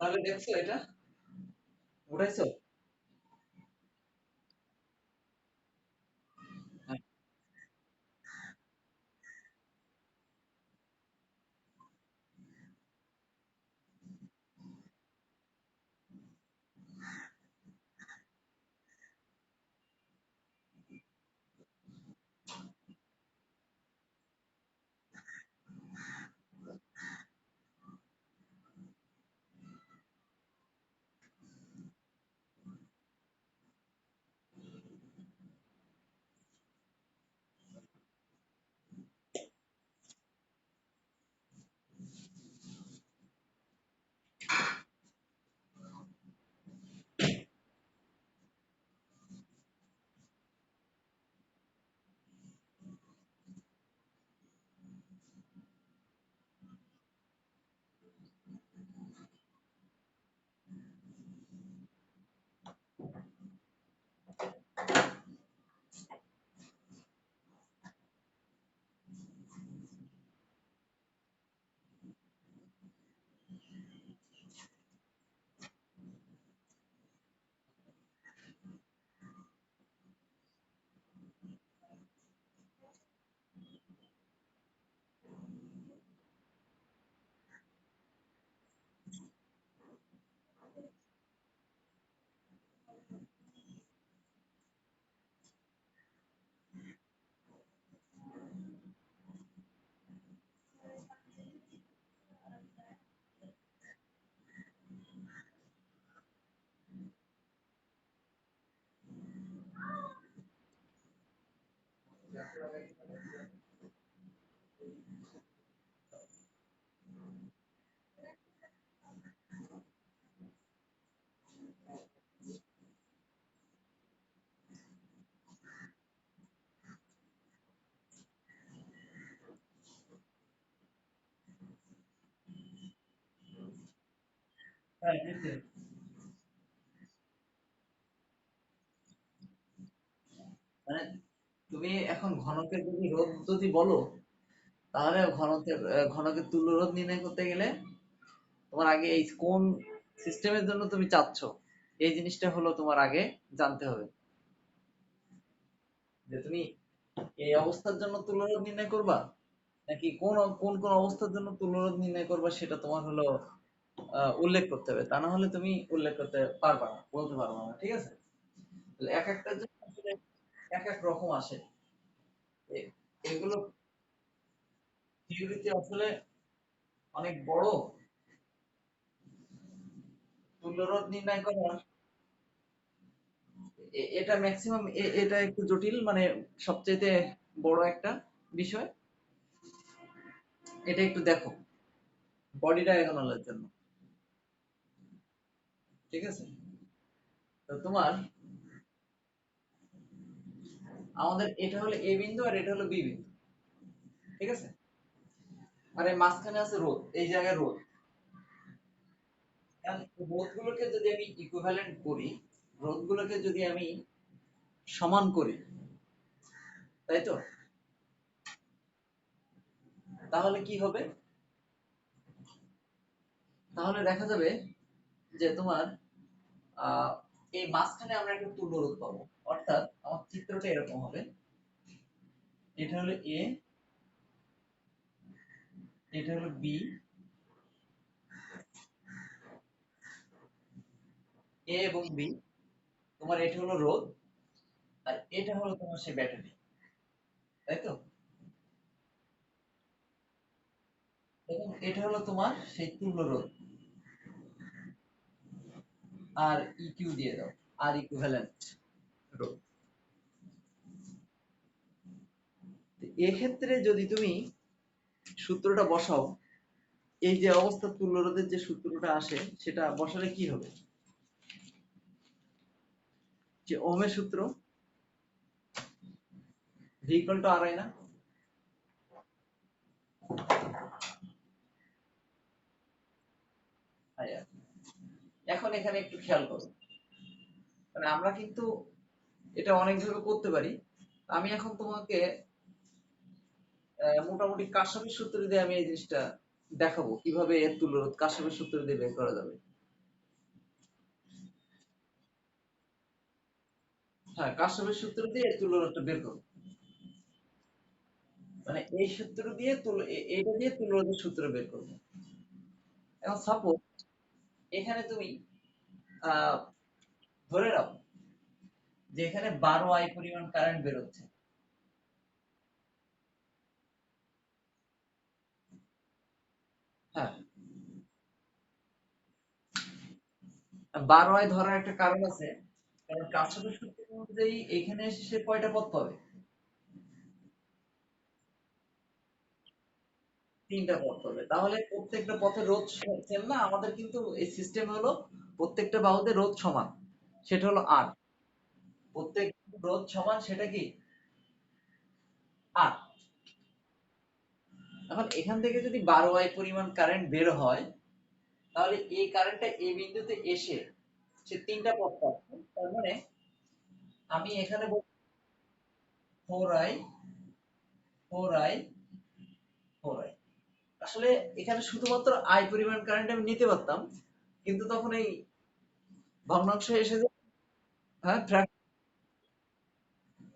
তাহলে দেখছো এটা উঠাইছো? হ্যাঁ, হ্যাঁ, নিশ্চয়ই। মানে তুমি এখন ঘনকের যদি রোধ যদি বলো, তাহলে ঘনকের তুল্য রোধ নির্ণয় করতে গেলে তোমার আগে এই কোন সিস্টেমের জন্য তুমি চাচ্ছ, এই জিনিসটা হলো তোমার আগে জানতে হবে। যে তুমি এই অবস্থার জন্য তুল্য রোধ নির্ণয় করবা, নাকি কোন কোন কোন অবস্থার জন্য তুল্য রোধ নির্ণয় করবা, সেটা তোমার হলো উল্লেখ করতে হবে। তা না হলে তুমি উল্লেখ করতে পারবা না, বলতে পারবা না। ঠিক আছে? তাহলে এক একটার জন্য আসলে এক এক রকম আসে। এ- এগুলো থিওরিতে আসলে অনেক বড়। তুল্যরোধ নির্ণয় করা এটা ম্যাক্সিমাম, এটা একটু জটিল, মানে সবচেয়ে বড় একটা বিষয়। এটা একটু দেখো বডি ডায়াগোনালের জন্য। ঠিক আছে? তো তোমার আমাদের এটা হলো এ বিন্দু আর এটা হলো বি বিন্দু। ঠিক আছে? আর এই মাঝখানে আছে রোধ, এই জায়গায় রোধ। এখন রোধ গুলোকে যদি আমি ইকুইভ্যালেন্ট করি, রোধ গুলোকে যদি আমি সমান করি, তাই তো? তাহলে কি হবে? তাহলে দেখা যাবে যে তোমার আহ এই মাঝখানে আমরা একটা তুল্য রোধ পাবো। অর্থাৎ আমার চিত্রটা এরকম হবে। এটা হলো এ, এটা হলো বি, এ এবং বি। তোমার এটা হলো রোধ, আর এটা হলো তোমার সেই ব্যাটারি। তাই তো? এবং এটা হলো তোমার সেই তুল্য রোধ। আর ইকিউ দিয়ে দাও, আর ইকুইভ্যালেন্ট রোধ। এক্ষেত্রে যদি তুমি সূত্রটা বসাও, এই যে অবস্থা তুল্য রোধের যে সূত্রটা আসে, সেটা বসালে কি হবে? যে ওহমের সূত্র, V equal to R I না? আইয়া। এখন এখানে একটু খেয়াল করো, মানে আমরা কিন্তু এটা অনেকভাবে করতে পারি। আমি এখন তোমাকে মোটামুটি কারশফের সূত্র দিয়ে আমি এই জিনিসটা দেখাবো কিভাবে এর তুল্য রোধ কারশফের সূত্র দিয়ে বের করা যাবে। হ্যাঁ, কাশ্যপের সূত্র দিয়ে তুল্যরোধটা বের করো। মানে এই সূত্র দিয়ে এটা দিয়ে তুল্যরোধের সূত্র বের করবো। এখন সাপোজ এখানে তুমি আহ ধরে নাও যে এখানে 12 আই পরিমাণ কারেন্ট বেরোচ্ছে। হ্যাঁ, 12 আই ধরার একটা কারণ আছে। কারণ কারশফের সূত্র অনুযায়ী এখানে এসে সে কয়টা পথ পাবে? 3টা পথ পাবে। তাহলে প্রত্যেকটা পথের রোধ সেম না? আমাদের কিন্তু এই সিস্টেম হলো প্রত্যেকটা বাহুতে রোধ সমান। সেটা হলো আর। প্রত্যেক রোধ সমান সেটা কি? আর। এখন এখান থেকে যদি 12 আই পরিমাণ কারেন্ট বের হয়, তাহলে এই কারেন্টটা এই বিন্দুতে এসে সে 3টা পথ পাবে। তার মানে আমি এখানে 4i 4i 4i, আসলে এখানে শুধুমাত্র আই পরিমাণ কারেন্ট আমি নিতে পারতাম, কিন্তু তখন এই ভগ্নাংশ এসে যায়। হ্যাঁ,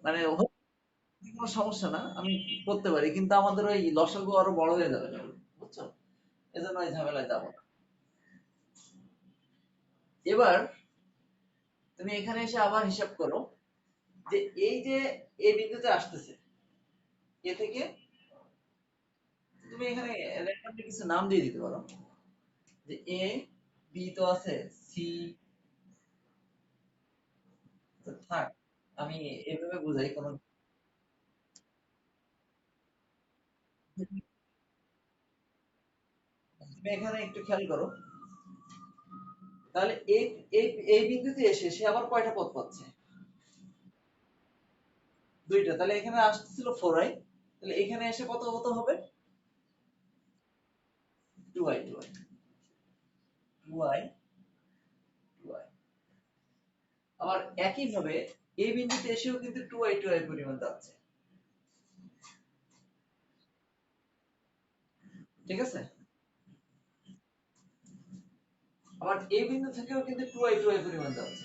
মানে কোনো সমস্যা না, আমি করতে পারি, কিন্তু আমাদের ওই লসাগু আরো বড় হয়ে যাবে, বুঝছো? এজন্য এই ঝামেলায় যাবো না। এবার তুমি এখানে এসে আবার হিসাব করো যে এই যে এ বিন্দুতে আসতেছে, এ থেকে তুমি এখানে র্যান্ডমলি কিছু নাম দিয়ে দিতে পারো, যে এ বি তো আছে, সি তো থাক, আমি এভাবে বুঝাই কোনো। তুমি এখানে একটু খেয়াল করো, তাহলে এই এই এই বিন্দুতে এসে সে আবার কয়টা পথ পাচ্ছে? 2টা। তাহলে এখানে আসছিল 4i, তাহলে এখানে এসে কত কত হবে? 2i 2i 2i 2i। আবার একই ভাবে এই বিন্দুতে এসেও কিন্তু 2i 2i পরিমাণ যাচ্ছে। ঠিক আছে? আবার এই বিন্দু থেকেও কিন্তু 2i 2i পরিমাণ যাচ্ছে।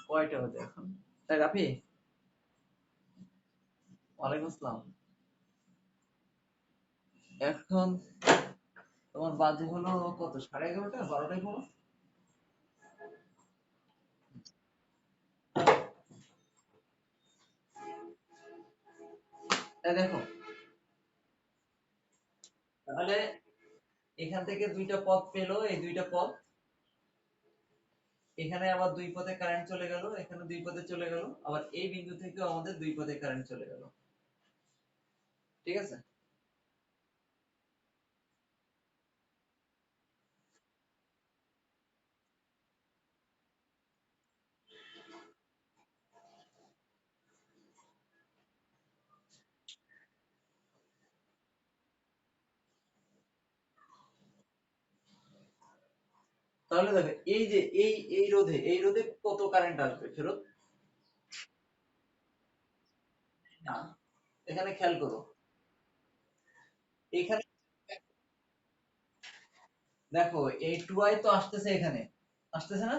কয়টা হচ্ছে এখন? তাই রাফি, ওয়ালাইকুম আসসালাম। এখন তোমার বাজে হলো কত, 11:30, 12টাই হলো। তাই দেখো, তাহলে এখান থেকে 2টা পথ পেলো, এই 2টা পথ, এখানে আবার 2 পথে কারেন্ট চলে গেল, এখানে 2 পথে চলে গেল, আবার এই বিন্দু থেকেও আমাদের 2 পথে কারেন্ট চলে গেল। ঠিক আছে? তাহলে দেখো এই যে এই রোধে কত কারেন্ট আসবে ফেরত? না, এখানে খেয়াল করো, এখানে দেখো এই 2i তো আসতেছে, এখানে আসতেছে না?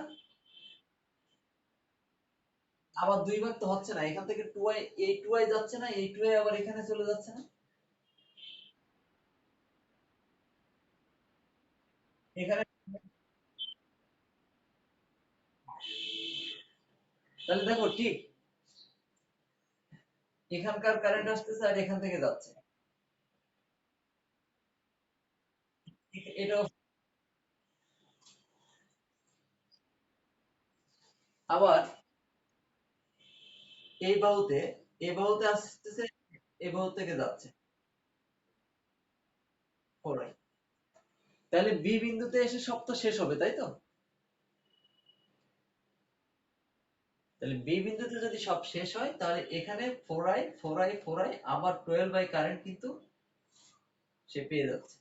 আবার দুইবার তো হচ্ছে না, এখান থেকে 2i, এই 2i যাচ্ছে না, এই 2i আবার এখানে চলে যাচ্ছে না? এখানে, তাহলে দেখো ঠিক এখানকার কারেন্ট আসতেছে আর এখান থেকে যাচ্ছে। এটাও আবার এই বাহুতে, এই বাহুতে আসতেছে, এই বাহু থেকে যাচ্ছে 4i। তাহলে বি বিন্দুতে এসে সব তো শেষ হবে, তাই তো? তাহলে বি বিন্দুতে যদি সব শেষ হয়, তাহলে এখানে 4i 4i 4i আবার 12i কারেন্ট কিন্তু সে পেয়ে যাচ্ছে।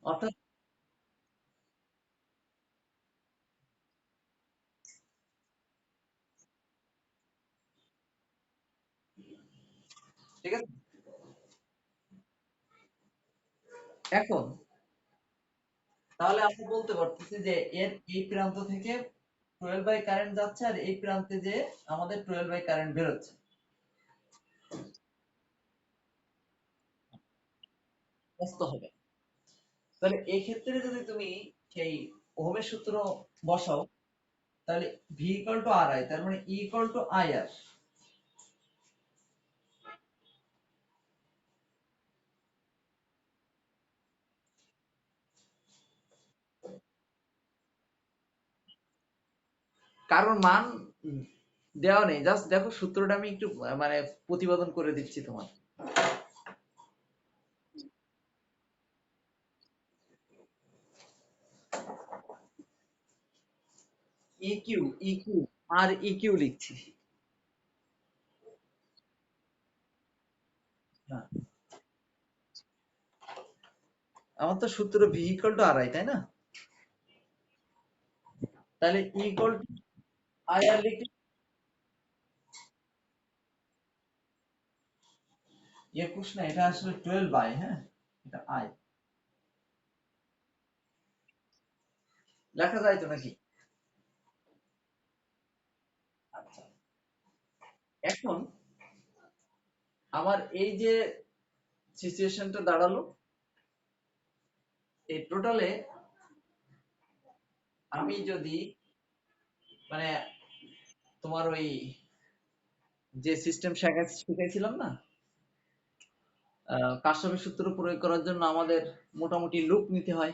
অর্থাৎ ঠিক আছে? এখন তাহলে আমরা বলতে পারতেছি যে এর এই প্রান্ত থেকে 12 বাই কারেন্ট যাচ্ছে আর এই প্রান্তে যে আমাদের 12 বাই কারেন্ট বেরোচ্ছে। স্পষ্ট হবে। তাহলে এই ক্ষেত্রে যদি তুমি সেই ওহমের সূত্র বসাও, তাহলে V equal to R I, তার মানে E equal to I R. কারণ মান দেওয়া নেই, জাস্ট দেখো সূত্রটা আমি একটু মানে প্রতিপাদন করে দিচ্ছি তোমার। ইকিউ, ইকিউ আর ইকিউ লিখছি। হ্যাঁ, আমার তো সূত্র V equal to R I, তাই না? তাহলে E equal to I R লিখলে 21 না, এটা আসলে 12 বাই, হ্যাঁ, এটা আই। লেখা যায় তো নাকি? আচ্ছা, এখন আমার এই যে সিচুয়েশনটা দাঁড়ালো, এই টোটালে আমি যদি মানে তোমার ওই যে সিস্টেম শিখাইছিলাম না, কারশফের সূত্র প্রয়োগ করার জন্য আমাদের মোটামুটি লুপ নিতে হয়।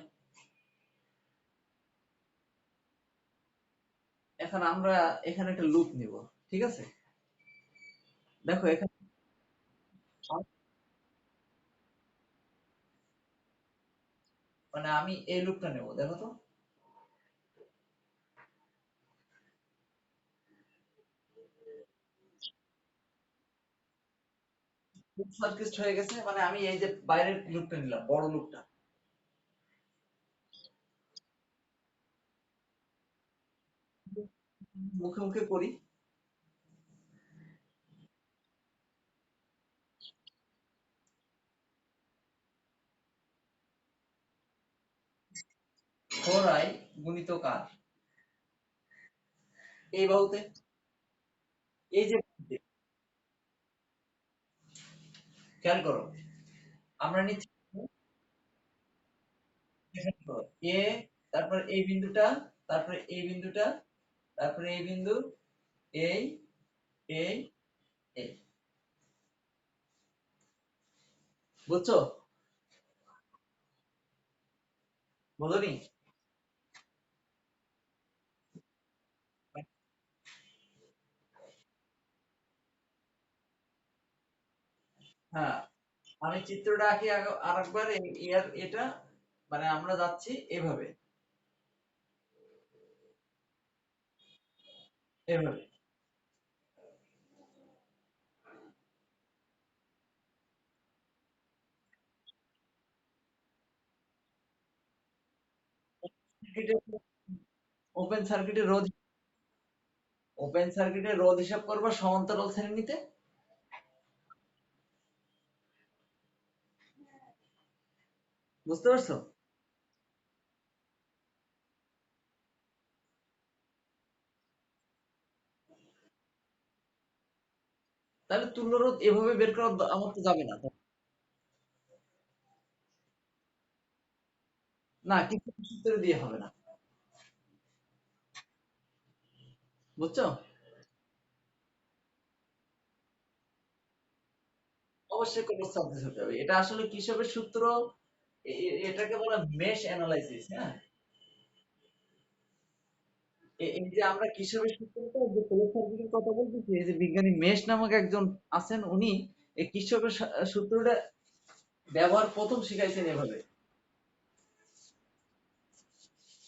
এখন আমরা এখানে একটা লুপ নিব, ঠিক আছে? দেখো এখানে মানে আমি এই লুপটা নেব, দেখো তো। লুপ সার্কিট হয়ে গেছে, মানে আমি এই যে বাইরের লুপটা নিলাম, বড় লুপটা। মুখে মুখে করি। ফোর আই গুণিতক আর এই বাহুতে, এই যে খেয়াল করো, আমরা নিচ্ছি এ, তারপর এই বিন্দুটা, তারপরে এই বিন্দুটা, তারপরে এই বিন্দু, এই এই এই, বুঝছো? বোঝনি? হ্যাঁ, আমি চিত্রটা আঁকি আরেকবার। এর এটা মানে আমরা যাচ্ছি এভাবে, এভাবে। ওপেন সার্কিটের রোধ, ওপেন সার্কিটের রোধ হিসাব করবো সমান্তরাল শ্রেণীতে। বুঝতে পারছো? তাহলে তুল্য রোধ এভাবে বের করা আমার তো যাবে না। না, কিছু সূত্র দিয়ে হবে না। বুঝছো? অবশ্যই ক্রস সাবজেক্ট হতে হবে। এটা আসলে কিসবের সূত্র? এটাকে বলে মেশ অ্যানালাইসিস, হ্যাঁ। এই যে আমরা কিসবের সূত্রটা যে ক্রস সার্কিটের কথা বলতেছি, এই যে বিজ্ঞানী মেশ নামক একজন আছেন, উনি এই কিসবের সূত্রটা ব্যবহার প্রথম শিখাইছেন এভাবে।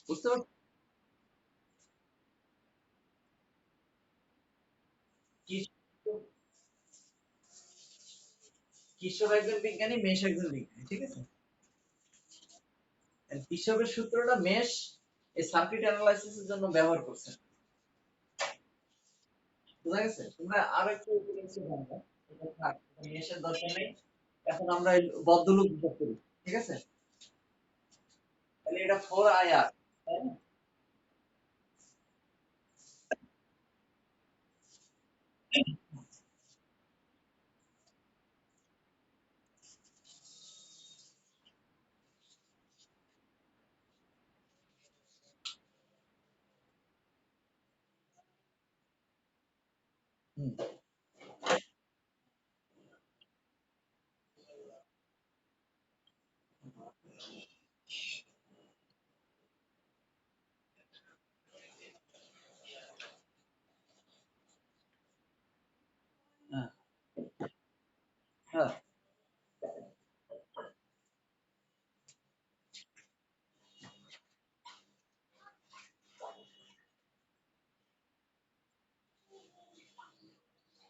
বুঝতে পারছো? কিসব একজন বিজ্ঞানী, মেশ একজন বিজ্ঞানী, ঠিক আছে? কিসবের সূত্রটা মেশ এই সার্কিট অ্যানালাইসিসের জন্য ব্যবহার করছেন। বুঝা গেছে? তোমরা আরো একটু জানবা, এটা থাক। ইংলিশের দরকার নেই। এখন আমরা এই বদ্ধ লুপ যোগ করি, ঠিক আছে? তাহলে এটা 4IR, তাই না? হুম, হ্যাঁ, হ্যাঁ,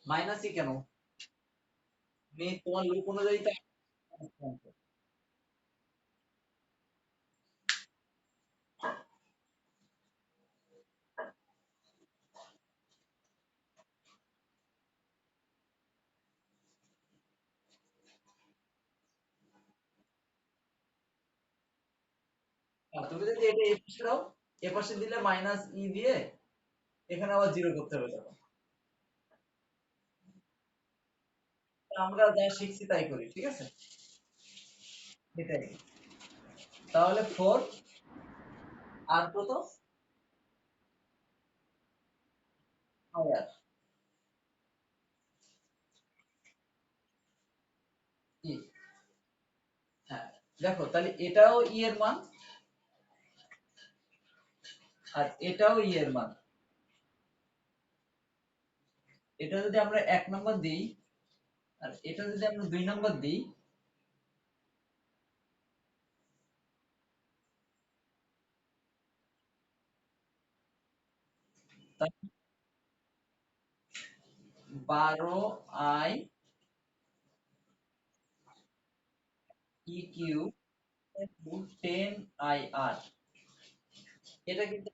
মাইনাসই কেন? তোমার লুপ অনুযায়ী তো তুমি যদি এটা এই পাশে দাও, এ পাশে দিলে মাইনাস ই দিয়ে এখানে আবার জিরো করতে হবে তখন। আমরা যা শিখছি তাই করি, ঠিক আছে? এটাই। তাহলে 4 আর কত? IR। ই। হ্যাঁ, দেখো তাহলে এটাও ই এর মান আর এটাও ই এর মান। এটা যদি আমরা 1 নাম্বার দিই আর এটা যদি আমরা 2 নাম্বার দিই, তাহলে 12 I ই কিউ 10 IR। এটা কিন্তু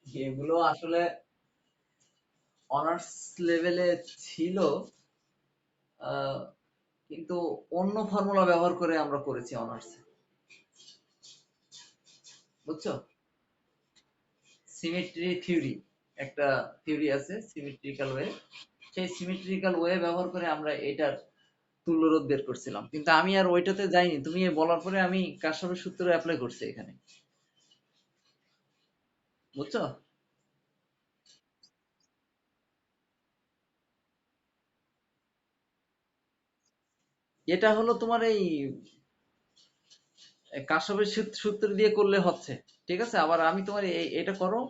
এগুলো আসলে অনার্স লেভেলে ছিল, আহ, কিন্তু অন্য ফর্মুলা ব্যবহার করে আমরা করেছি অনার্সে, বুঝছো? সিমেট্রি থিওরি, একটা থিওরি আছে সিমেট্রিক্যাল ওয়ে, সেই সিমেট্রিক্যাল ওয়ে ব্যবহার করে আমরা এটার তুল্যরোধ বের করছিলাম, কিন্তু আমি আর ওইটাতে যাইনি। তুমি বলার পরে আমি কারশফের সূত্র অ্যাপ্লাই করছি এখানে, বুঝছো? এটা হলো তোমার এই কারশফের সূত্র দিয়ে করলে হচ্ছে, ঠিক আছে? আবার আমি তোমার এটা করো,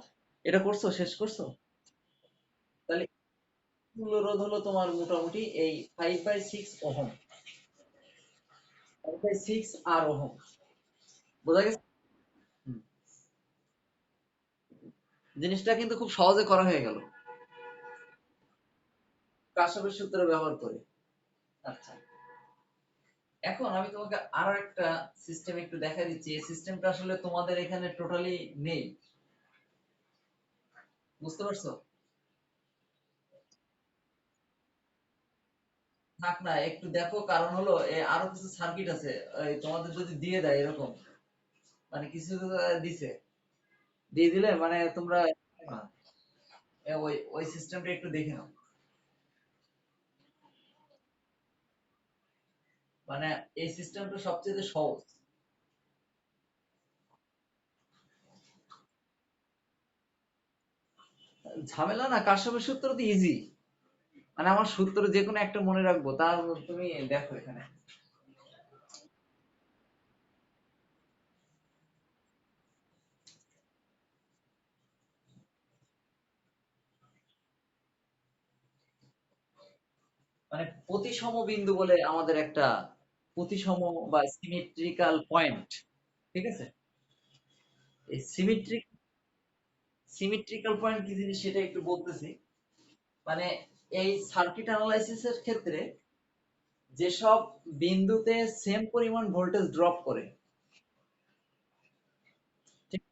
এটা করছো, শেষ করছো? তাহলে তুল্য রোধ হলো তোমার মোটামুটি এই 5/6 ওহম, 5/6 আর ওহম। বোঝা গেছে? হুম। জিনিসটা কিন্তু খুব সহজে করা হয়ে গেল কারশফের সূত্র ব্যবহার করে। আচ্ছা, এখন আমি তোমাকে আরো একটা সিস্টেম একটু দেখা দিচ্ছি। এই সিস্টেমটা আসলে তোমাদের এখানে টোটালি নেই, বুঝতে পারছো? থাক না, একটু দেখো, কারণ হলো আরো কিছু সার্কিট আছে। এই তোমাদের যদি দিয়ে দেয় এরকম, মানে কিছু দিছে, দিয়ে দিলে মানে তোমরা ওই ওই সিস্টেমটা একটু দেখে নাও। মানে এই সিস্টেমটা সবচেয়ে সহজ। ঝামেলা না, কারশফের সূত্র তো ইজি। মানে আমার সূত্র যে কোনো একটা মনে রাখবো, তার তুমি দেখো এখানে। মানে প্রতিসম বিন্দু বলে আমাদের একটা প্রতিসম বা সিমেট্রিক্যাল পয়েন্ট, ঠিক আছে? এই সিমেট্রিক্যাল পয়েন্ট কি জিনিস সেটা একটু বলতেছি। মানে এই সার্কিট অ্যানালাইসিস এর ক্ষেত্রে যেসব বিন্দুতে সেম পরিমাণ ভোল্টেজ ড্রপ করে, ঠিক?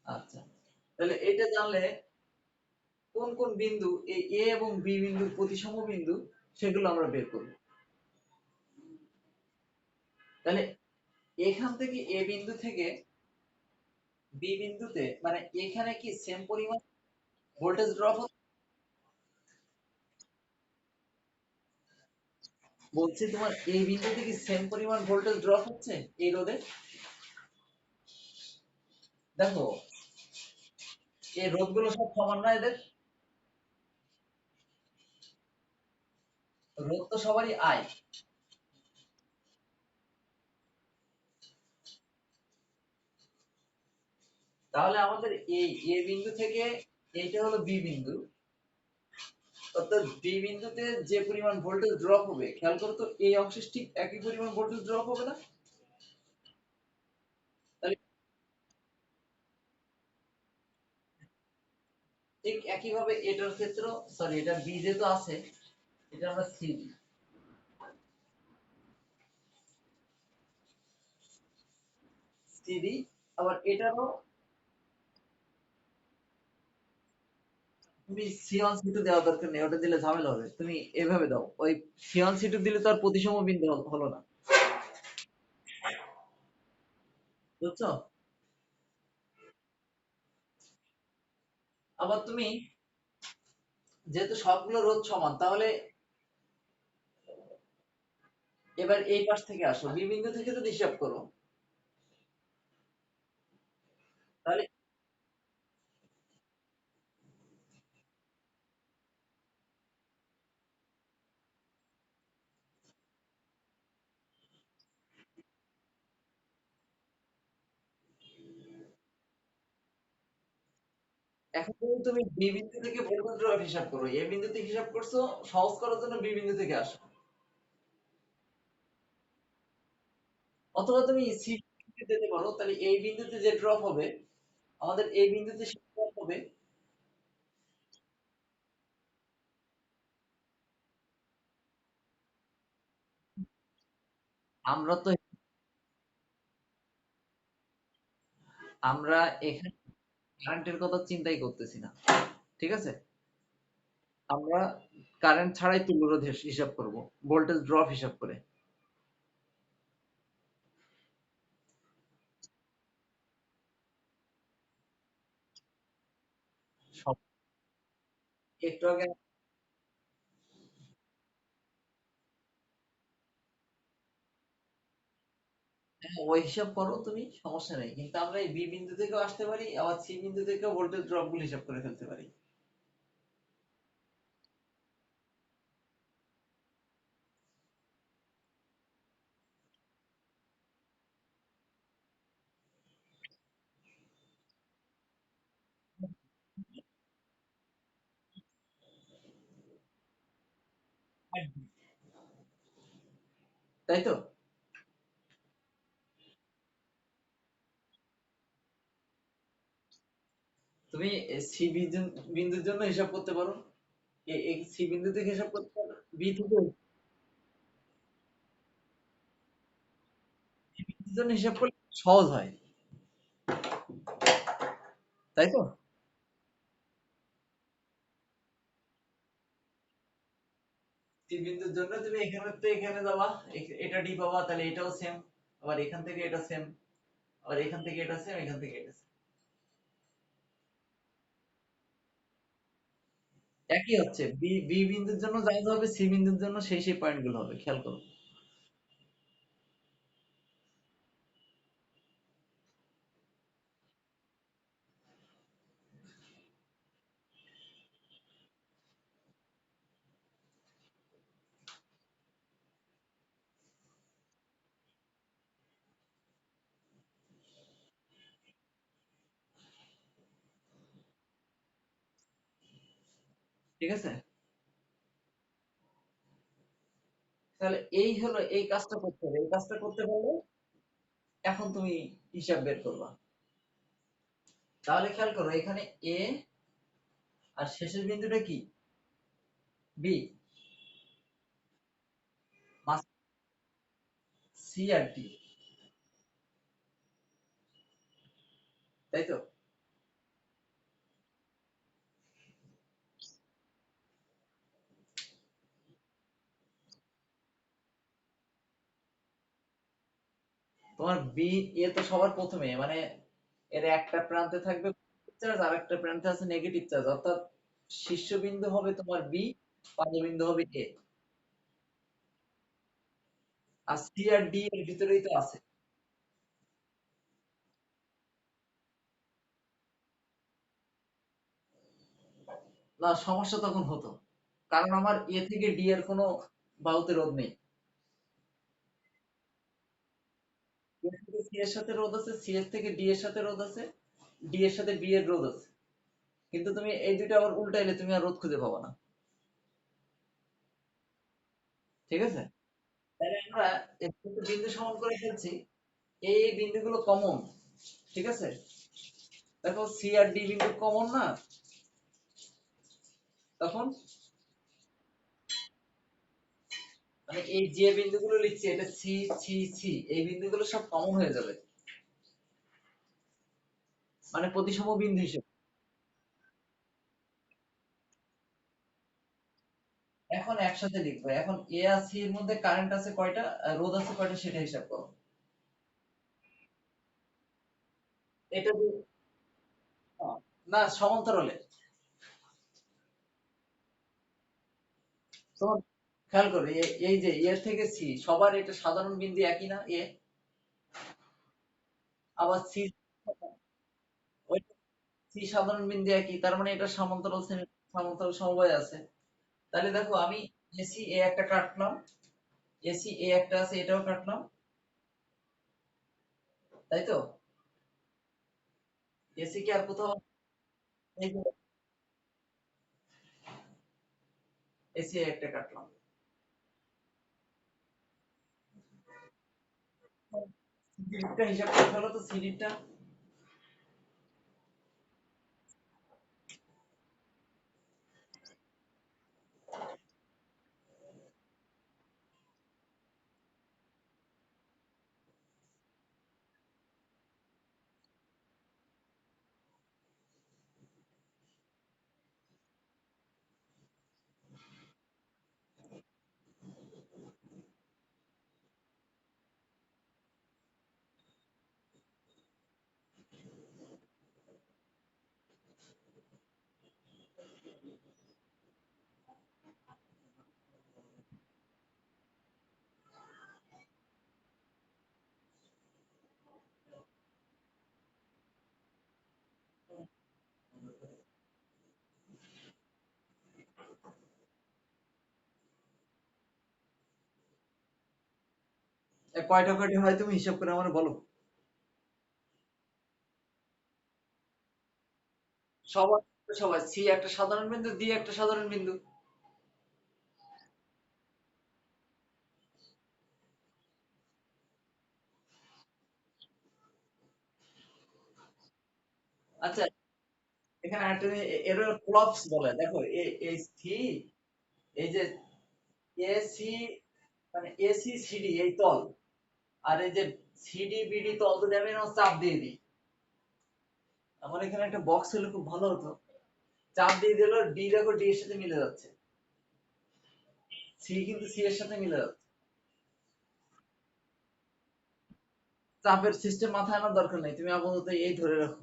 আচ্ছা, তাহলে এটা জানলে কোন কোন বিন্দু এই এ এবং বি বিন্দু প্রতিসম বিন্দু সেগুলো আমরা বের করব। তাহলে এখান থেকে এ বিন্দু থেকে বি বিন্দুতে, মানে এখানে কি সেম পরিমাণ ভোল্টেজ ড্রপ হচ্ছে? বলছি তোমার এই বিন্দুতে কি সেম পরিমাণ ভোল্টেজ ড্রপ হচ্ছে এই রোধে? দেখো, এই রোধগুলো সব সমান না এদের? রোধ তো সবারই আই। তাহলে আমাদের এই এ বিন্দু থেকে এইটা হলো বি বিন্দু, অর্থাৎ বি বিন্দুতে যে পরিমাণ ভোল্টেজ ড্রপ হবে, খেয়াল করো তো এই অংশে ঠিক একই পরিমাণ ভোল্টেজ ড্রপ হবে না? তাহলে ঠিক একই ভাবে এটার ক্ষেত্র, সরি এটা বি যেহেতু আছে, এটা আমরা সি দিই। সি দিই। আবার এটারও তুমি সি1 সি2 দেওয়ার দরকার নেই, ওটা দিলে ঝামেলা হবে। তুমি এভাবে দাও, ওই সি1 সি2 দিলে তো আর প্রতিসম বিন্দু হলো না, বুঝছো? আবার তুমি যেহেতু সবগুলো রোধ সমান, তাহলে এবার এই পাশ থেকে আসো, বি বিন্দু থেকে যদি হিসাব করো, তাহলে এখন যদি তুমি বি বিন্দু থেকে ভোল্টেজ ড্রপ হিসাব করো, এ বিন্দু থেকে হিসাব করছো, সহজ করার জন্য বি বিন্দু থেকে আসো। অথবা তুমি সি যেতে পারো, তাহলে এই বিন্দুতে যে ড্রপ হবে, আমাদের এই বিন্দুতে সে ড্রপ হবে। আমরা তো আমরা এখানে কারেন্টের কথা চিন্তাই করতেছি না, ঠিক আছে? আমরা কারেন্ট ছাড়াই তুল্য রোধ হিসাব করব, ভোল্টেজ ড্রপ হিসাব করে। সব একটু আগে, হ্যাঁ, ওই হিসাব করো তুমি, সমস্যা নেই। কিন্তু আমরা এই বি বিন্দু থেকেও আসতে পারি, আবার সি বিন্দু থেকেও ভোল্টেজ ড্রপ গুলো হিসাব করে ফেলতে পারি। তাই তো? তুমি সি বিন্দুর জন্য হিসাব করতে পারো, সি বিন্দু থেকে হিসাব করতে পারো, বি থেকে সি বিন্দুর জন্য হিসাব করলে সহজ হয়, তাই তো? সি বিন্দুর জন্য তুমি এখানে তো এখানে যাবা, এটা ডি পাবা, তাহলে এটাও সেম, আবার এখান থেকে এটা সেম, আবার এখান থেকে এটা সেম, এখান থেকে এটা সেম, একই হচ্ছে। বি বি বিন্দুর জন্য যা যা হবে সি বিন্দুর জন্য সেই সেই পয়েন্ট গুলো হবে, খেয়াল করো। ঠিক আছে, তাহলে এই হলো, এই কাজটা করতে হবে, এই কাজটা করতে পারলে এখন তুমি হিসাব বের করবা। তাহলে খেয়াল করো, এখানে এ আর শেষের বিন্দুটা কি, বি, সি আর ডি, তাই তো? তোমার বি, এ তো সবার প্রথমে, মানে এর একটা প্রান্তে থাকবে চার্জ আর একটা প্রান্তে আছে নেগেটিভ চার্জ, অর্থাৎ শীর্ষবিন্দু হবে তোমার বি, পাদবিন্দু হবে এ, আর সি আর ডি এর ভিতরেই তো আছে। না, সমস্যা তখন হতো, কারণ আমার এ থেকে ডি এর কোনো বাহুতে রোধ নেই। এ থেকে সি এর সাথে রোধ আছে, সি এর থেকে ডি এর সাথে রোধ আছে, ডি এর সাথে বি এর রোধ আছে, কিন্তু তুমি এই দুইটা আবার উল্টাইলে তুমি আর রোধ খুঁজে পাবা না। ঠিক আছে, তাহলে আমরা একটু বিন্দু সমান করে ফেলছি, এই বিন্দুগুলো কমন। ঠিক আছে, দেখো সি আর ডি বিন্দু কমন না, তখন মানে এই যে বিন্দুগুলো লিখছি, এটা সি, সি, সি, এই বিন্দুগুলো সব কমন হয়ে যাবে, মানে প্রতিসম বিন্দু হিসেবে। এখন একসাথে লিখবো, এখন এ আর সি এর মধ্যে কারেন্ট আছে কয়টা, রোধ আছে কয়টা, সেটা হিসাব করো। এটা না, সমান্তরালে। তোমার খেয়াল করো, এই যে এর থেকে সি, সবার এটা সাধারণ বিন্দু একই না এ, আবার সি, ওই সি সাধারণ বিন্দু একই, তার মানে এটা সমান্তরাল সমান্তরাল সমবায় আছে। তাহলে দেখো আমি এসি এ একটা কাটলাম, এসি এ একটা আছে, এটাও কাটলাম, তাই তো? এসি কি আর কোথাও, এই যে এসি এ একটা কাটলাম, সিডিটা হিসাব করে ফেলো তো, সিডিটা। কয়টা কয়টা হয় তুমি হিসাব করে আমার বলো। সবার, সবার সি একটা সাধারণ বিন্দু, ডি একটা সাধারণ বিন্দু, আচ্ছা, এখানে একটা এর ক্লপস বলে দেখো, এই সি, এই যে এসি, মানে এসি সিডি এই তল, আর এই যে সিডি বিডি তল যদি আমি এরকম চাপ দিয়ে দিই, আমার এখানে একটা বক্স হলে খুব ভালো হতো। চাপ দিয়ে দিল, ডি দেখো ডি এর সাথে মিলে যাচ্ছে, সি কিন্তু সি এর সাথে মিলে যাচ্ছে। চাপের সিস্টেম মাথায় আনার দরকার নেই, তুমি আপাতত এই ধরে রাখো,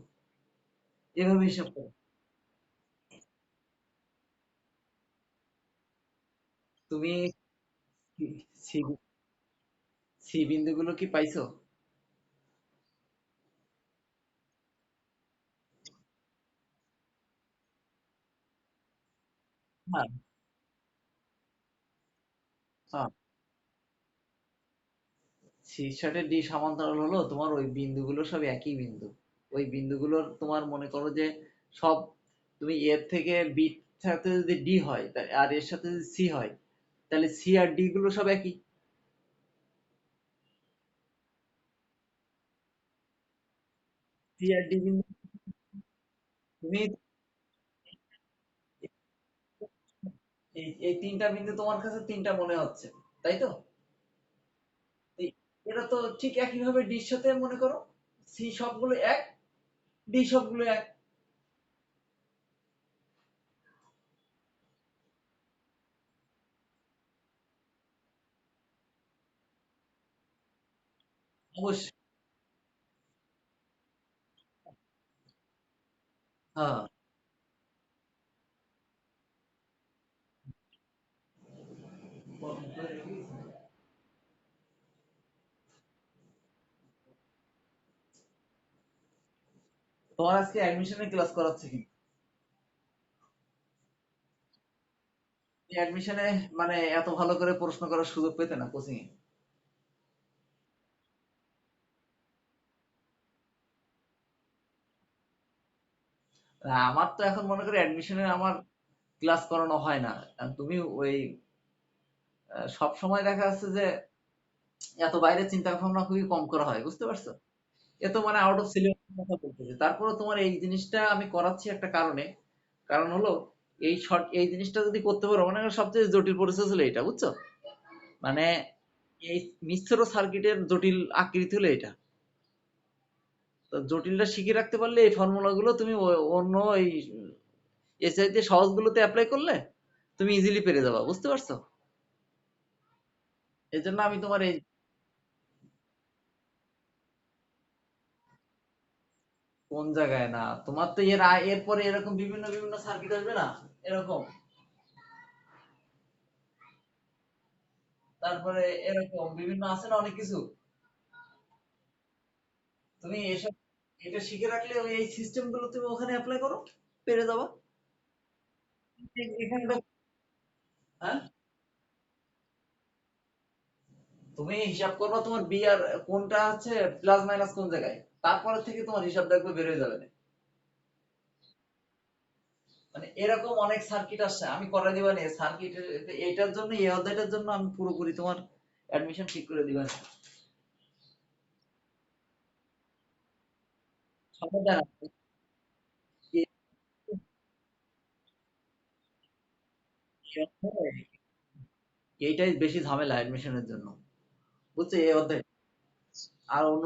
এভাবে হিসাব করো। তুমি সি, সি বিন্দুগুলো কি পাইছো? হ্যাঁ, হ্যাঁ। সির সাথে ডি সমান্তরাল হলো তোমার ওই বিন্দুগুলো সব একই বিন্দু। ওই বিন্দুগুলোর তোমার মনে করো যে সব, তুমি এর থেকে বি সাথে যদি ডি হয় আর এর সাথে যদি সি হয়, তাহলে সি আর ডি গুলো সব একই। সি আর ডি বিন্দু, তুমি এই তিনটা বিন্দু তোমার কাছে তিনটা মনে হচ্ছে, তাই তো? এই- এটা তো ঠিক একই ভাবে ডির সাথে মনে করো, সি সবগুলো এক, ডি সবগুলো এক। অবশ্যই। হ্যাঁ। তোমার আজকে অ্যাডমিশনের ক্লাস করাচ্ছে কি? অ্যাডমিশনে মানে এত ভালো করে প্রশ্ন করার সুযোগ পেতে না কোচিং এ। আমার তো এখন মনে করি অ্যাডমিশনে আমার ক্লাস করানো হয় না। আর তুমি ওই সব সময় দেখা যাচ্ছে যে এত বাইরে চিন্তা ভাবনা খুবই কম করা হয়, বুঝতে পারছো? এ তো মানে আউট অফ সিলেবাস কথা বলতেছে, তারপরে তোমার এই জিনিসটা আমি করাচ্ছি একটা কারণে। কারণ হলো এই শর্ট এই জিনিসটা যদি করতে পারো, মানে সবচেয়ে জটিল প্রসেস হলো এটা, বুঝছো? মানে এই মিশ্র সার্কিটের জটিল আকৃতি হলো এটা। তো জটিলটা শিখে রাখতে পারলে এই ফর্মুলা গুলো তুমি অন্য এই এসআই তে সহজ গুলোতে অ্যাপ্লাই করলে তুমি ইজিলি পেরে যাবা, বুঝতে পারছো? এই জন্য আমি তোমার এই, কোন জায়গায় না, তোমার তো এরপরে এরকম বিভিন্ন বিভিন্ন সার্কিট আসবে না, এরকম, তারপরে এরকম বিভিন্ন আছে না অনেক কিছু। তুমি এসব, এটা শিখে রাখলে ওই এই সিস্টেম গুলো তুমি ওখানে অ্যাপ্লাই করো, পেরে যাবা। এখানে হ্যাঁ, তুমি হিসাব করবা তোমার বি আর কোনটা আছে, প্লাস মাইনাস কোন জায়গায়, তারপরে থেকে তোমার হিসাব দেখবে বের হয়ে যাবে না। মানে এরকম অনেক সার্কিট আসছে, আমি করে দিবা না সার্কিট, এইটার জন্য এই অধ্যায়টার জন্য আমি পুরোপুরি তোমার অ্যাডমিশন ঠিক করে দিবা। সমস্যা না। এ- এইটাই বেশি ঝামেলা অ্যাডমিশনের জন্য, বুঝছো? এই অধ্যায় আর অন্য,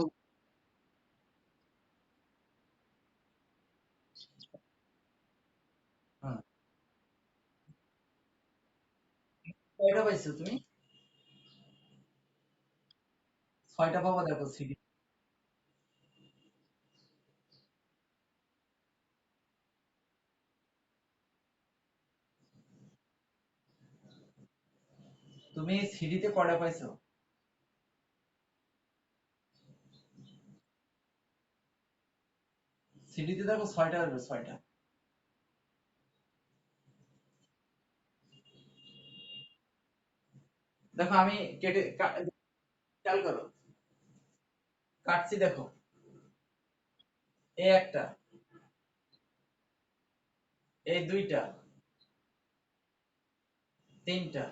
হ্যাঁ। কয়টা পাইছো তুমি? ছয়টা পাবা দেখো সিডি। তুমি সিডিতে কয়টা পাইছো? সিডিতে দেখো ছয়টা আসবে, ছয়টা। দেখো আমি খেয়াল করো, কাটছি দেখো, এই একটা, এই দুইটা, তিনটা,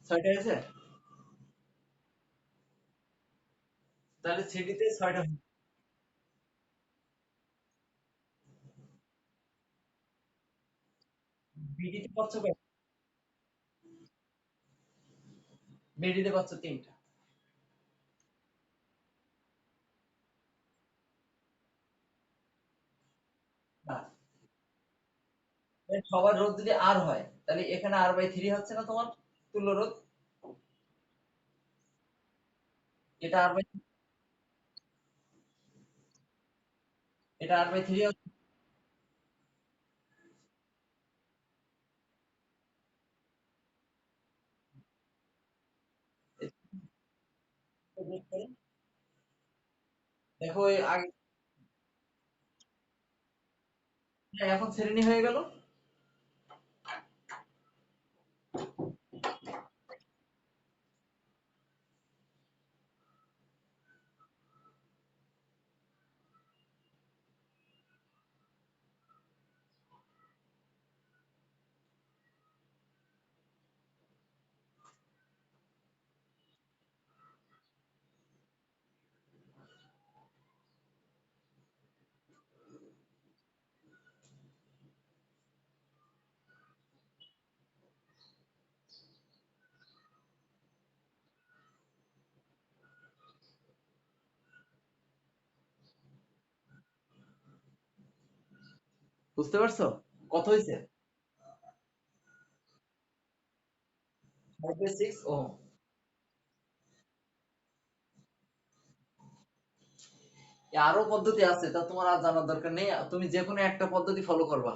ছয়টা হয়েছে? তাহলে সিডি তে ছয়টা। বিডি তে পাচ্ছ কয়টা? বিডি তে পাচ্ছ তিনটা। বাহ। তাহলে সবার রোধ যদি আর হয় তাহলে এখানে আর বাই থ্রি হচ্ছে না তোমার তুল্য রোধ? এটা আর বাই, এটা আর বাই থ্রি হচ্ছে। দেখো এই আগে, হ্যাঁ, এখন শ্রেণী হয়ে গেল। বুঝতে পারছো কত হয়েছে? 5/6 ওহম। আরো পদ্ধতি আছে, তা তোমার আর জানার দরকার নেই, তুমি যে কোনো একটা পদ্ধতি ফলো করবা,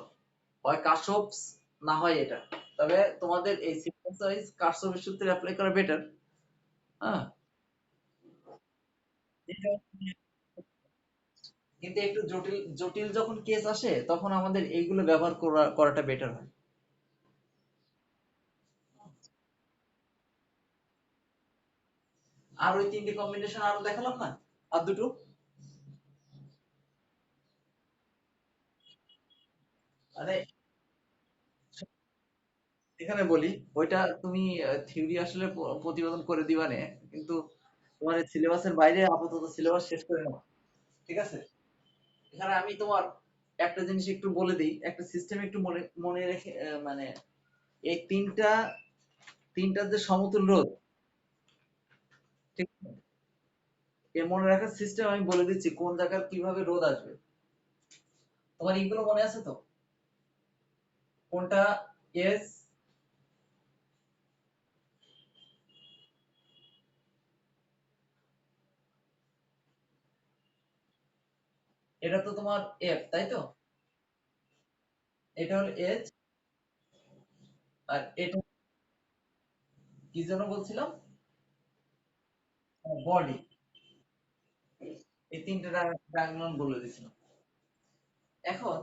হয় কার্সপস না হয় এটা। তবে তোমাদের এই সিকোয়েন্স ওয়াইজ কার্সপের সূত্রে অ্যাপ্লাই করা বেটার। হ্যাঁ, কিন্তু একটু জটিল জটিল যখন কেস আসে তখন আমাদের এইগুলো ব্যবহার করাটা বেটার হয়। আর ওই তিনটি কম্বিনেশন আরো দেখালাম না, আর দুটো। আরে এখানে বলি, ওইটা তুমি থিওরি আসলে প্রতিপাদন করে দিবানে, কিন্তু তোমার সিলেবাসের বাইরে আপাতত সিলেবাস শেষ করে নাও। ঠিক আছে? এখানে আমি তোমার একটা জিনিস একটু বলে দিই, একটা সিস্টেম একটু মনে মনে রেখে মানে এই তিনটার যে সমতুল রোধ, ঠিক আছে? এ মনে রাখার সিস্টেম আমি বলে দিচ্ছি কোন জায়গার কিভাবে রোধ আসবে। তোমার এইগুলো মনে আছে তো? কোনটা এস, এটা তো তোমার এফ, তাই তো? এটা হলো এইচ, আর এটা কি জন্য বলছিলাম? বডি। এই তিনটা ডায়াগোনাল বলে দিছিলাম। এখন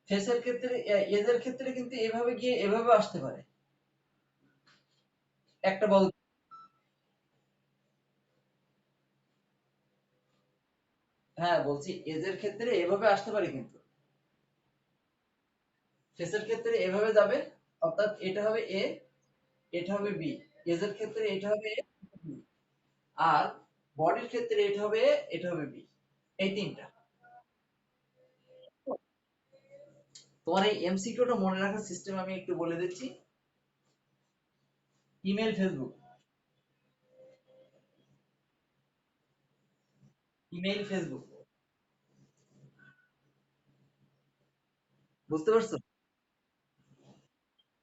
ফেসের ক্ষেত্রে, এজের ক্ষেত্রে কিন্তু এভাবে গিয়ে এভাবে আসতে পারে একটা বল। হ্যাঁ বলছি, এজের ক্ষেত্রে এভাবে আসতে পারে কিন্তু ফেসের ক্ষেত্রে এভাবে যাবে, অর্থাৎ এটা হবে এ, এটা হবে বি। এজের ক্ষেত্রে এটা হবে এ, আর বডির ক্ষেত্রে এটা হবে এ, এটা হবে বি। এই তিনটা। তোমার এই এমসিকিউটা মনে রাখার সিস্টেম আমি একটু বলে দিচ্ছি। ইমেল, ফেসবুক, ইমেইল ফেসবুক, বুঝতে পারছো?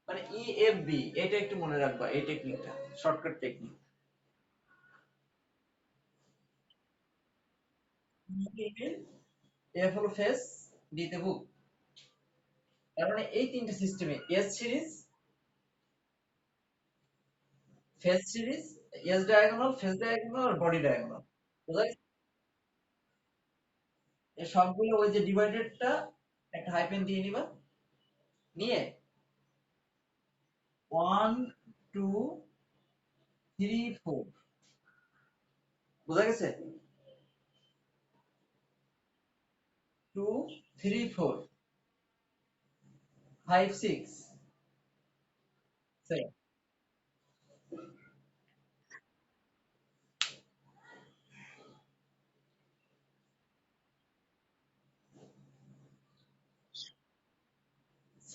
মানে ইএফবি, এটা একটু মনে রাখবা এই টেকনিকটা, শর্টকাট টেকনিক। ইমেল, এফ হলো ফেস, ডি তে বুক। তার মানে এই তিনটে সিস্টেমে এস সিরিজ, ফেস সিরিজ, এস ডায়াগোনাল, ফেস ডায়াগোনাল আর বডি ডায়াগোনাল। বুঝা গেছে? এই সবগুলো ওই যে ডিভাইডেডটা একটা হাইফেন দিয়ে নিবা, নিয়ে 1 2 3 4, বুঝা গেছে? 2 3 4 5 6 7।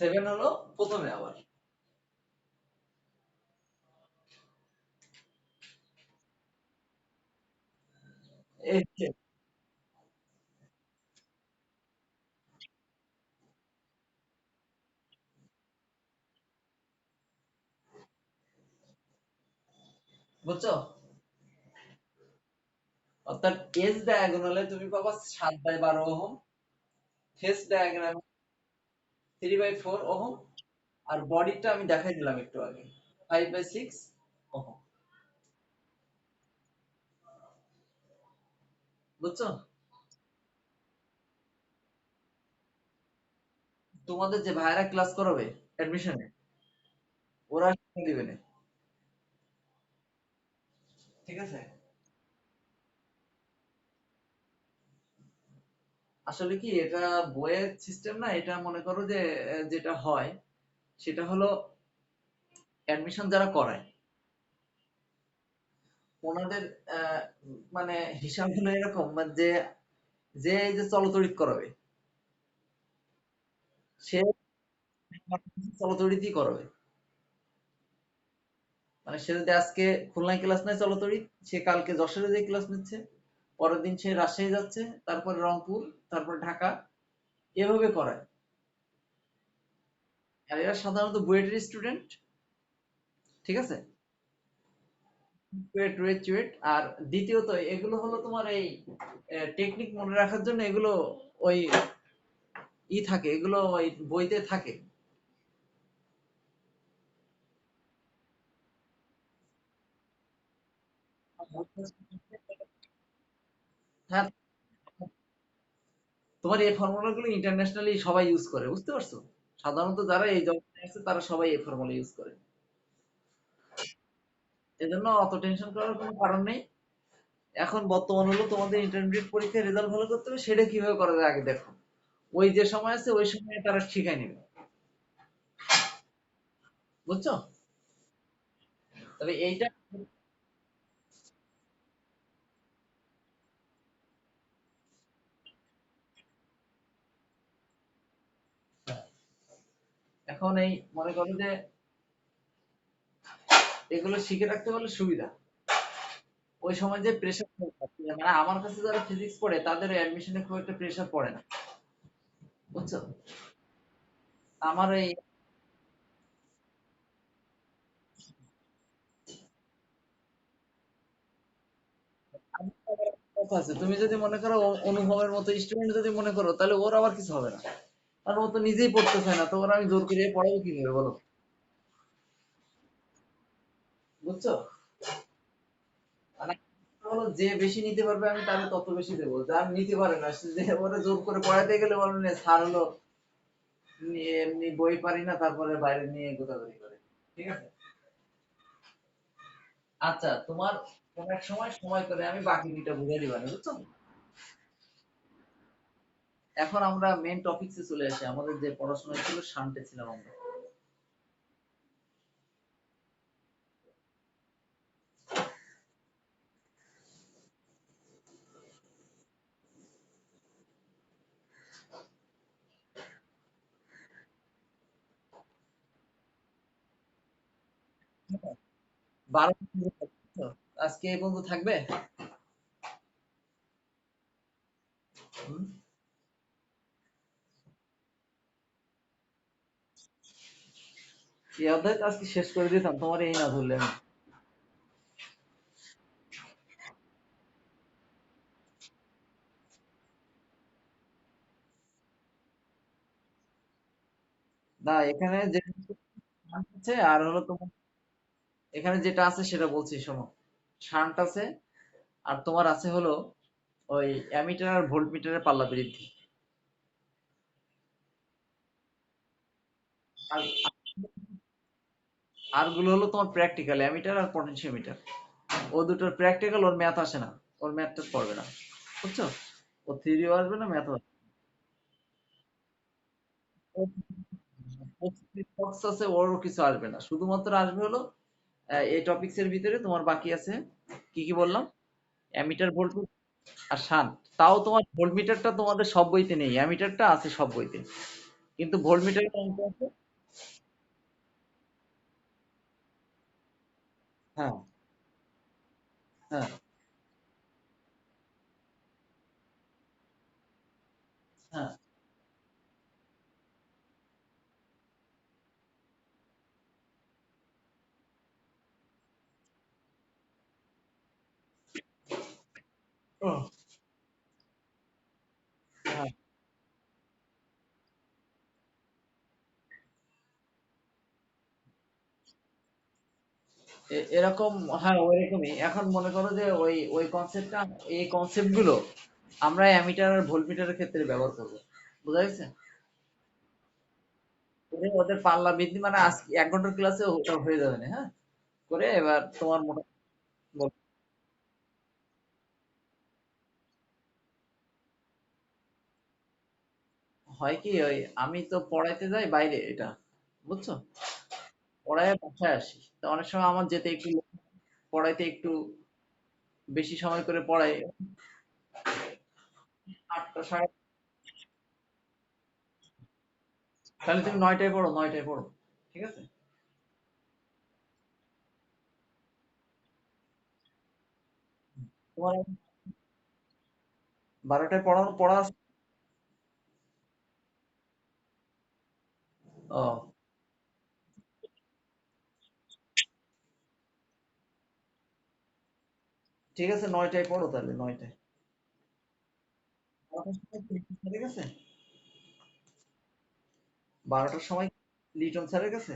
সেভেন হলো প্রথমে আবার। এই যে, বুঝছো? অর্থাৎ এজ ডায়াগোনালে তুমি পাবা 7/12 ওহম, ফেস ডায়াগ্রামে 3/4 ওহম, আর বডিটা আমি দেখাই দিলাম একটু আগে 5/6 ওহম। বুঝছো? তোমাদের যে ভাইরা ক্লাস করাবে অ্যাডমিশনে, ওরা শিখিয়ে দিবে না। ঠিক আছে? আসলে কি এটা বইয়ের সিস্টেম না, এটা মনে করো যে যেটা হয় সেটা হলো অ্যাডমিশন যারা করায় ওনাদের আহ, মানে হিসাব হলো এরকম, মানে যে যে এই যে চলতরিত করাবে সে চলতরিতই করাবে। মানে সে যদি আজকে খুলনায় ক্লাস নেয় চলতরিত, সে কালকে যশোরে যে ক্লাস নিচ্ছে, পরের দিন সে রাজশাহী যাচ্ছে, তারপর রংপুর, তারপর ঢাকা, এভাবে করায়। আর এরা সাধারণত বুয়েটের স্টুডেন্ট। ঠিক আছে? Wait wait wait. আর দ্বিতীয়ত এগুলো হলো তোমার এই টেকনিক মনে রাখার জন্য এগুলো ওই থাকে, এগুলো ওই বইতে থাকে। হ্যাঁ, তোমার এই ফর্মুলা গুলো ইন্টারন্যাশনালি সবাই ইউজ করে, বুঝতে পারছো? সাধারণত যারা এই জগতে আছে তারা সবাই এই ফর্মুলা ইউজ করে। এজন্য অত টেনশন করার কোনো কারণ নেই। এখন বর্তমান হলো তোমাদের ইন্টারমিডিয়েট পরীক্ষার রেজাল্ট ভালো করতে হবে, সেটা কিভাবে করা যায় আগে দেখো। ওই যে সময় আছে ওই সময় তারা শিখাই নেবে। বুঝছো? তবে এইটা এখন এই মনে করো যে এগুলো শিখে রাখতে পারলে সুবিধা। ওই সময় যে প্রেশার, মানে আমার কাছে যারা ফিজিক্স পড়ে তাদের অ্যাডমিশনে খুব একটা প্রেশার পড়ে না। বুঝছো? আমার এই কথা আছে, তুমি যদি মনে করো অনুভবের মতো স্টুডেন্ট যদি মনে করো, তাহলে ওর আবার কিছু হবে না। কারণ ও তো নিজেই পড়তে চায় না, তো ওরা আমি জোর করে পড়াবো কিভাবে বলো? বুঝছো? মানে হলো যে বেশি নিতে পারবে আমি তাহলে তত বেশি দেবো, যার নিতে পারে না সে যে ওরা জোর করে পড়াইতে গেলে বলবেন স্যার হলো এমনি বই পারি না, তারপরে বাইরে নিয়ে গোতাগুতি করে। ঠিক আছে? আচ্ছা, তোমার কোন এক সময় সময় করে আমি বাকি দুইটা বুঝিয়ে দিবানি, বুঝছো? এখন আমরা মেইন টপিকসে চলে আসি, আমাদের যে পড়াশোনা ছিল শান্তে ছিলাম আমরা। 12 আজকে এই পর্যন্ত থাকবে। হুম? এই অধ্যায় আজকে শেষ করে দিতাম তোমার এই না ধরলে আমি। না, এখানে যে আছে আর হলো তোমার, এখানে যেটা আছে সেটা বলছি শোনো। শান্ট আছে, আর তোমার আছে হলো ওই অ্যামিটার আর ভোল্টমিটারের পাল্লা বৃদ্ধি। আর আর গুলো হলো তোমার প্র্যাকটিক্যাল, অ্যামিটার আর পটেনশিওমিটার। ও দুটোর প্র্যাকটিক্যাল, ওর ম্যাথ আসে না, ওর ম্যাথটা পড়বে না। বুঝছো? ও থিওরিও আসবে না, ম্যাথও আসবে না। আছে, ওরও কিছু আসবে না, শুধুমাত্র আসবে হলো এই টপিকস এর ভিতরে তোমার বাকি আছে কি কি বললাম, অ্যামিটার ভোল্ট আর শান্ট। তাও তোমার ভোল্টমিটারটা তোমাদের সব বইতে নেই, অ্যামিটারটা আছে সব বইতে। কিন্তু ভোল্টমিটারের অঙ্ক আছে। হ্যাঁ, হ্যাঁ, হ্যাঁ। ও, হ্যাঁ। এরকম, হ্যাঁ ওইরকমই। এখন মনে করো যে ওই ওই কনসেপ্টটা, এই কনসেপ্ট গুলো আমরা অ্যামিটার আর ভোল্টমিটারের ক্ষেত্রে ব্যবহার করবো। বুঝা গেছে? করে ওদের পাল্লা বৃদ্ধি মানে আজকে 1 ঘন্টার ক্লাসে ওটা হয়ে যাবে না, হ্যাঁ? করে এবার তোমার মোটা হয় কি, ওই আমি তো পড়াইতে যাই বাইরে, এটা বুঝছো, পড়ায় বাসায় আসি, তো অনেক সময় আমার যেতে একটু পড়াইতে একটু বেশি সময় করে পড়াই। 8টা সাড়ে, তাহলে তুমি 9টায় পড়ো, 9টায় পড়ো, ঠিক আছে? তোমার 12টায় পড়ানো পড়া আছে? ও, ঠিক আছে, 9টায় পড়ো তাহলে, 9টায়। 12টার সময় লিটন স্যারের কাছে, 12টার সময় লিটন স্যারের কাছে।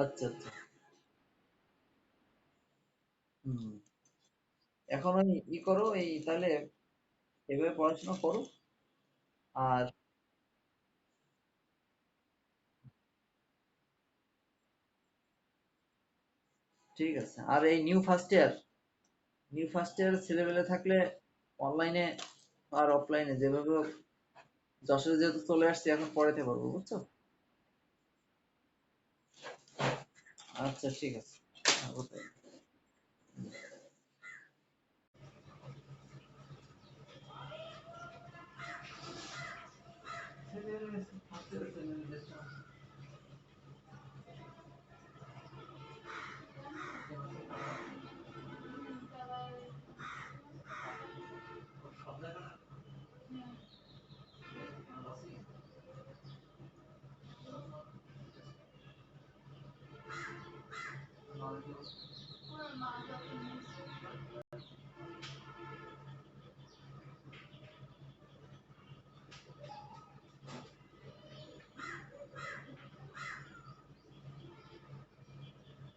আচ্ছা, আচ্ছা। হুম। এখন ওই করো, এই তাহলে এভাবে পড়াশোনা করো। আর ঠিক আছে, আর এই নিউ ফার্স্ট ইয়ার ছেলেবেলে থাকলে অনলাইনে আর অফলাইনে যেভাবে হোক, যশোরে যেহেতু চলে আসছি এখন পড়াতে পারবো, বুঝছো? আচ্ছা, ঠিক আছে। হ্যাঁ, ওটাই।